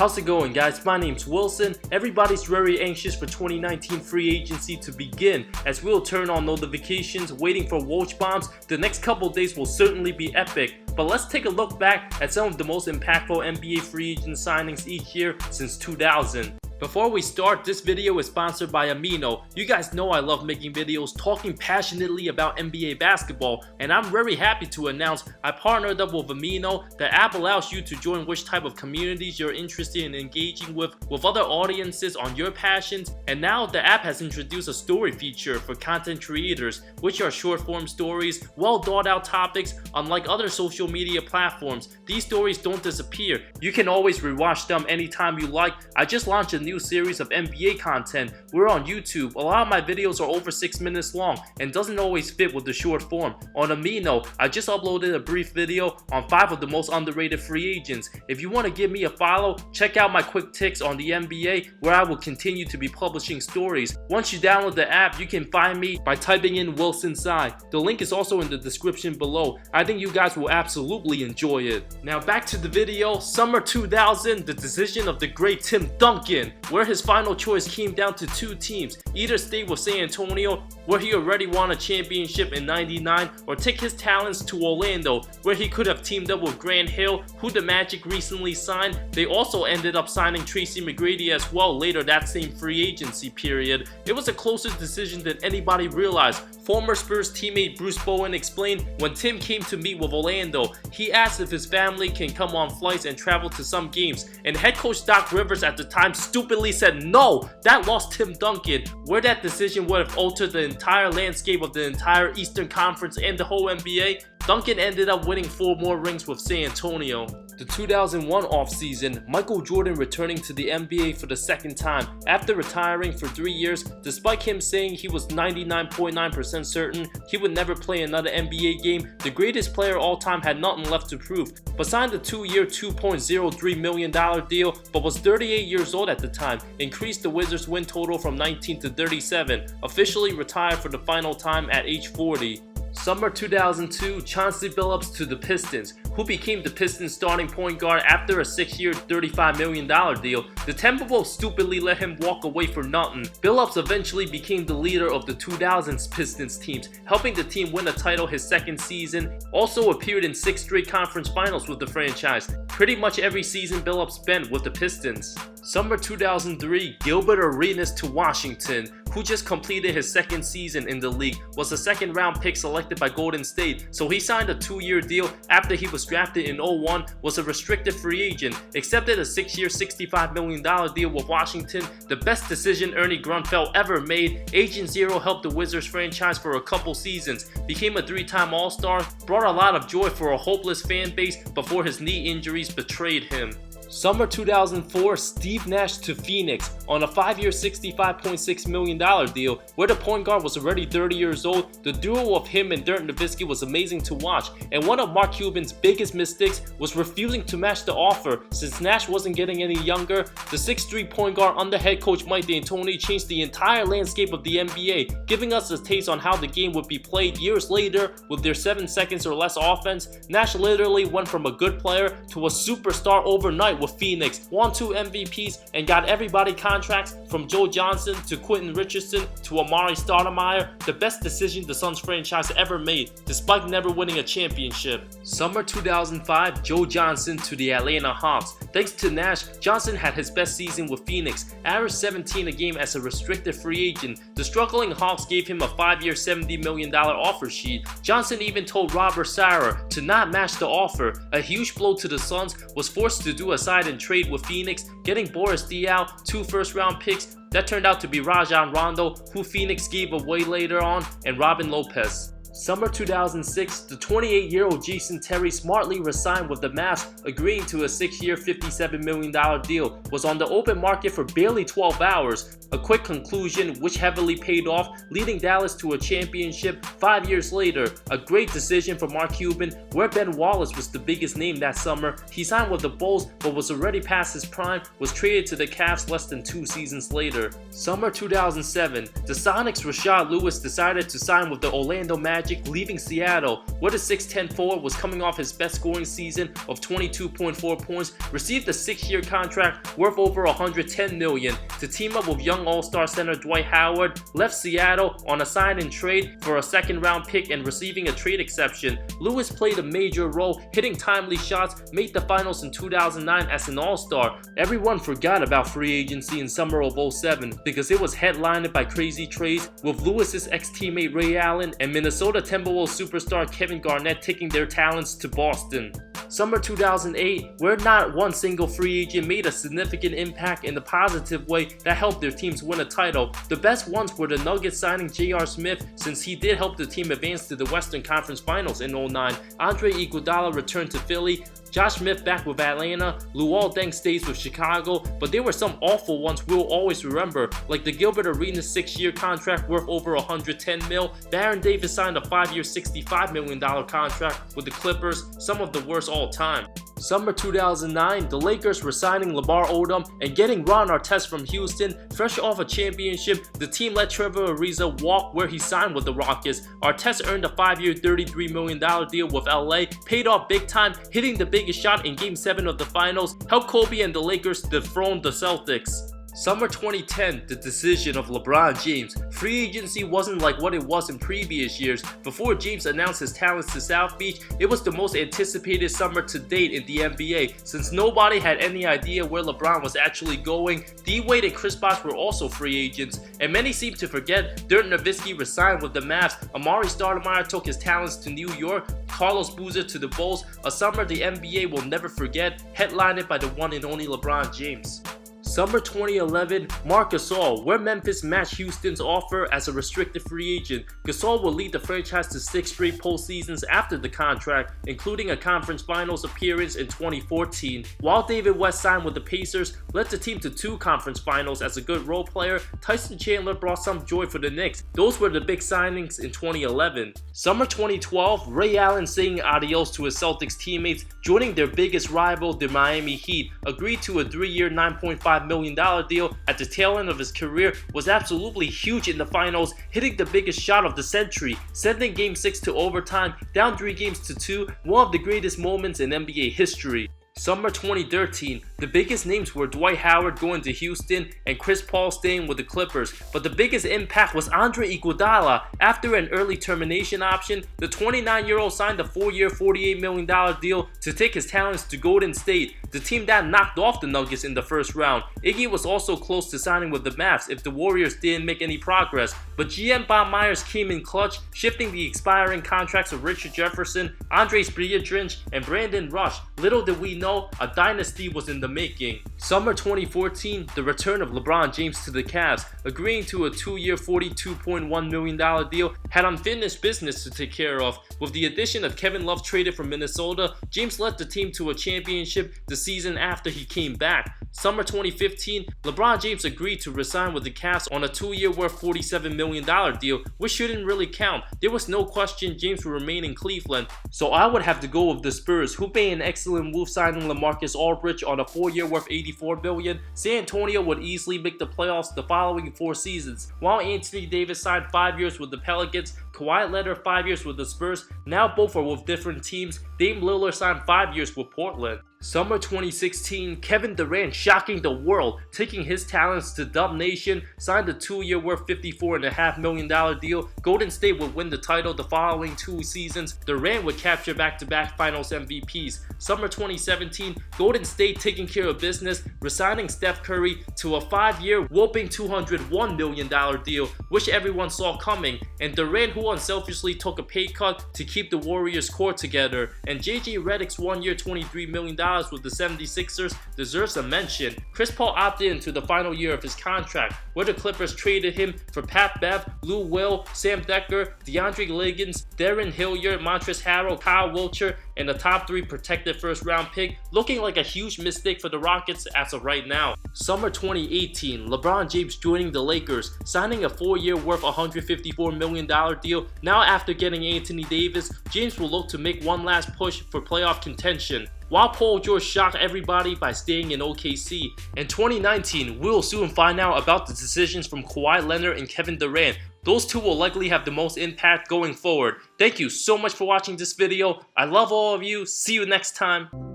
How's it going, guys? My name's Wilson. Everybody's very anxious for 2019 free agency to begin, as we'll turn on notifications waiting for Woj bombs. The next couple days will certainly be epic. But let's take a look back at some of the most impactful NBA free agent signings each year since 2000. Before we start, this video is sponsored by Amino. You guys know I love making videos talking passionately about NBA basketball, and I'm very happy to announce I partnered up with Amino. The app allows you to join which type of communities you're interested in engaging with other audiences on your passions, and now the app has introduced a story feature for content creators, which are short form stories, well thought out topics. Unlike other social media platforms, these stories don't disappear. You can always rewatch them anytime you like. I just launched a new series of NBA content. We're on YouTube. A lot of my videos are over 6 minutes long and doesn't always fit with the short form. On Amino, I just uploaded a brief video on 5 of the most underrated free agents. If you want to give me a follow, check out my quick ticks on the NBA, where I will continue to be publishing stories. Once you download the app, you can find me by typing in Wilson Tsai. The link is also in the description below. I think you guys will absolutely enjoy it. Now back to the video. Summer 2000, the decision of the great Tim Duncan, where his final choice came down to 2 teams. Either stay with San Antonio, where he already won a championship in '99, or take his talents to Orlando, where he could have teamed up with Grant Hill, who the Magic recently signed. They also ended up signing Tracy McGrady as well later that same free agency period. It was a closer decision than anybody realized. Former Spurs teammate Bruce Bowen explained, when Tim came to meet with Orlando, he asked if his family can come on flights and travel to some games, and head coach Doc Rivers at the time stupidly said no. That lost Tim Duncan, where that decision would have altered the entire landscape of the entire Eastern Conference and the whole NBA. Duncan ended up winning 4 more rings with San Antonio. The 2001 offseason, Michael Jordan returning to the NBA for the second time after retiring for 3 years, despite him saying he was 99.9% certain he would never play another NBA game. The greatest player all time had nothing left to prove, but signed a 2-year $2.03 million deal, but was 38 years old at the time, increased the Wizards' win total from 19 to 37, officially retired for the final time at age 40. Summer 2002, Chauncey Billups to the Pistons, who became the Pistons starting point guard after a 6-year $35 million deal. The Timberwolves stupidly let him walk away for nothing. Billups eventually became the leader of the 2000s Pistons teams, helping the team win a title his second season. Also appeared in 6 straight conference finals with the franchise. Pretty much every season Billups spent with the Pistons. Summer 2003, Gilbert Arenas to Washington, who just completed his second season in the league, was a second-round pick selected by Golden State, so he signed a 2-year deal after he was drafted in 2001, was a restricted free agent, accepted a 6-year $65 million deal with Washington, the best decision Ernie Grunfeld ever made. Agent Zero helped the Wizards franchise for a couple seasons, became a 3-time All-Star, brought a lot of joy for a hopeless fan base before his knee injuries betrayed him. Summer 2004, Steve Nash to Phoenix on a 5-year $65.6 million deal, where the point guard was already 30 years old. The duo of him and Dirk Nowitzki was amazing to watch, and one of Marc Cuban's biggest mistakes was refusing to match the offer. Since Nash wasn't getting any younger, the 6'3" point guard under head coach Mike D'Antoni changed the entire landscape of the NBA, giving us a taste on how the game would be played years later with their 7 seconds or less offense. Nash literally went from a good player to a superstar overnight with Phoenix, won 2 MVPs, and got everybody contracts from Joe Johnson to Quentin Richardson to Amari Stoudemire. The best decision the Suns franchise ever made, despite never winning a championship. Summer 2005, Joe Johnson to the Atlanta Hawks. Thanks to Nash, Johnson had his best season with Phoenix, averaged 17 a game as a restricted free agent. The struggling Hawks gave him a 5-year $70 million offer sheet. Johnson even told Robert Sarver to not match the offer. A huge blow to the Suns, was forced to do a sign and trade with Phoenix, getting Boris Diaw, 2 first-round picks. That turned out to be Rajon Rondo, who Phoenix gave away later on, and Robin Lopez. Summer 2006, the 28-year-old Jason Terry smartly resigned with the Mavs, agreeing to a 6-year $57 million deal, was on the open market for barely 12 hours. A quick conclusion which heavily paid off, leading Dallas to a championship 5 years later. A great decision for Mark Cuban, where Ben Wallace was the biggest name that summer. He signed with the Bulls but was already past his prime, was traded to the Cavs less than 2 seasons later. Summer 2007, the Sonics' Rashard Lewis decided to sign with the Orlando Magic Magic, leaving Seattle, where the 6'10" forward was coming off his best scoring season of 22.4 points, received a 6-year contract worth over $110 million to team up with young All-Star center Dwight Howard, left Seattle on a sign-and-trade for a second-round pick and receiving a trade exception. Lewis played a major role, hitting timely shots, made the finals in 2009 as an All-Star. Everyone forgot about free agency in summer of 07 because it was headlined by crazy trades, with Lewis's ex-teammate Ray Allen and Minnesota Timberwolves superstar Kevin Garnett taking their talents to Boston. Summer 2008, where not one single free agent made a significant impact in the positive way that helped their teams win a title. The best ones were the Nuggets signing J.R. Smith, since he did help the team advance to the Western Conference Finals in 09. Andre Iguodala returned to Philly. Josh Smith back with Atlanta, Luol Deng stays with Chicago, but there were some awful ones we'll always remember, like the Gilbert Arenas 6-year contract worth over $110 million. Baron Davis signed a 5-year $65 million contract with the Clippers, some of the worst all time. Summer 2009, the Lakers were signing Lamar Odom and getting Ron Artest from Houston. Fresh off a championship, the team let Trevor Ariza walk where he signed with the Rockets. Artest earned a 5-year $33 million deal with LA, paid off big time, hitting the biggest shot in Game 7 of the finals, helped Kobe and the Lakers dethrone the Celtics. Summer 2010, the decision of LeBron James. Free agency wasn't like what it was in previous years. Before James announced his talents to South Beach, it was the most anticipated summer to date in the NBA, since nobody had any idea where LeBron was actually going. D-Wade and Chris Bosh were also free agents, and many seem to forget Dirk Nowitzki resigned with the Mavs, Amari Stoudemire took his talents to New York, Carlos Boozer to the Bulls, a summer the NBA will never forget, headlined by the one and only LeBron James. Summer 2011, Marc Gasol, where Memphis matched Houston's offer as a restricted free agent. Gasol will lead the franchise to 6 straight postseasons after the contract, including a conference finals appearance in 2014. While David West signed with the Pacers, led the team to 2 conference finals as a good role player, Tyson Chandler brought some joy for the Knicks. Those were the big signings in 2011. Summer 2012, Ray Allen saying adios to his Celtics teammates, joining their biggest rival, the Miami Heat, agreed to a 3-year $9.5 million deal at the tail end of his career, was absolutely huge in the finals, hitting the biggest shot of the century, sending Game 6 to overtime, down 3 games to 2, one of the greatest moments in NBA history. Summer 2013, the biggest names were Dwight Howard going to Houston and Chris Paul staying with the Clippers, but the biggest impact was Andre Iguodala. After an early termination option, the 29-year-old signed a 4-year $48 million deal to take his talents to Golden State, the team that knocked off the Nuggets in the first round. Iggy was also close to signing with the Mavs if the Warriors didn't make any progress, but GM Bob Myers came in clutch, shifting the expiring contracts of Richard Jefferson, Andres Biedrins, and Brandon Rush. Little did we know, a dynasty was in the making. Summer 2014, the return of LeBron James to the Cavs, agreeing to a 2-year $42.1 million deal, had unfinished business to take care of. With the addition of Kevin Love traded from Minnesota, James led the team to a championship the season after he came back. Summer 2015, LeBron James agreed to resign with the Cavs on a 2-year worth $47 million deal, which shouldn't really count. There was no question James would remain in Cleveland, so I would have to go with the Spurs, who made an excellent move signing LaMarcus Aldridge on a 4-year worth $84 million. San Antonio would easily make the playoffs the following 4 seasons, while Anthony Davis signed 5 years with the Pelicans, Kawhi Leonard 5 years with the Spurs. Now both are with different teams. Dame Lillard signed 5 years with Portland. Summer 2016, Kevin Durant shocking the world, taking his talents to Dub Nation, signed a 2-year worth $54.5 million deal. Golden State would win the title the following 2 seasons. Durant would capture back-to-back finals MVPs. Summer 2017, Golden State taking care of business, resigning Steph Curry to a 5-year whopping $201 million deal, which everyone saw coming, and Durant, who unselfishly took a pay cut to keep the Warriors core together, and JJ Redick's 1-year $23 million with the 76ers deserves a mention. Chris Paul opted into the final year of his contract, where the Clippers traded him for Pat Bev, Lou Will, Sam Decker, DeAndre Liggins, Darren Hilliard, Montrezl Harrell, Kyle Wiltshire, and a top 3 protected first-round pick, looking like a huge mistake for the Rockets as of right now. Summer 2018, LeBron James joining the Lakers, signing a 4-year worth $154 million deal. Now after getting Anthony Davis, James will look to make one last push for playoff contention, while Paul George shocked everybody by staying in OKC. In 2019, we'll soon find out about the decisions from Kawhi Leonard and Kevin Durant, Those two will likely have the most impact going forward. Thank you so much for watching this video. I love all of you. See you next time.